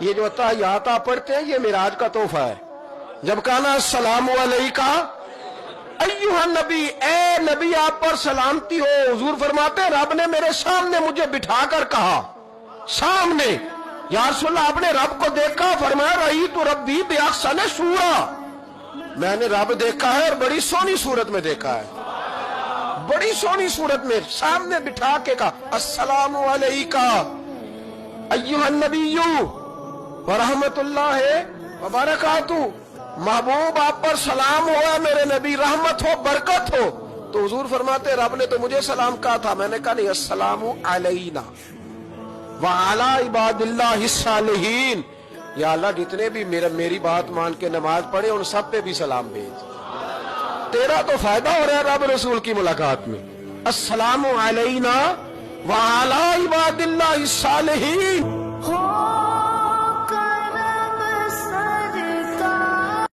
یہ جو تحیات آپ پڑھتے ہیں یہ معراج کا تحفہ ہے. جب کہنا السلام علیکہ ایھا نبی، اے نبی آپ پر سلامتی ہو. حضور فرماتے ہیں رب نے میرے سامنے مجھے بٹھا کر کہا، سامنے. یا رسول اللہ آپ نے رب کو دیکھا؟ فرمایا رأیت ربی بأحسن صورۃ، میں نے رب دیکھا ہے اور بڑی سونی صورت میں دیکھا ہے، بڑی سونی صورت میں سامنے بٹھا کے کہا السلام علیکہ ایھا النبی ورحمۃ اللہ وبرکاتہ، محبوب آپ پر سلام ہوا میرے نبی، رحمت ہو برکت ہو. تو حضور فرماتے رب نے تو مجھے سلام کہا تھا. میں نے کہا نہیں، السلام علینا وعلی عباد اللہ الصالحین. یا اللہ جتنے بھی میری بات مان کے نماز پڑھے ان سب پہ بھی سلام بھیج. تیرا تو فائدہ ہو رہا ہے رب رسول کی ملاقات میں. السلام علینا وعلی عباد اللہ الصالحین.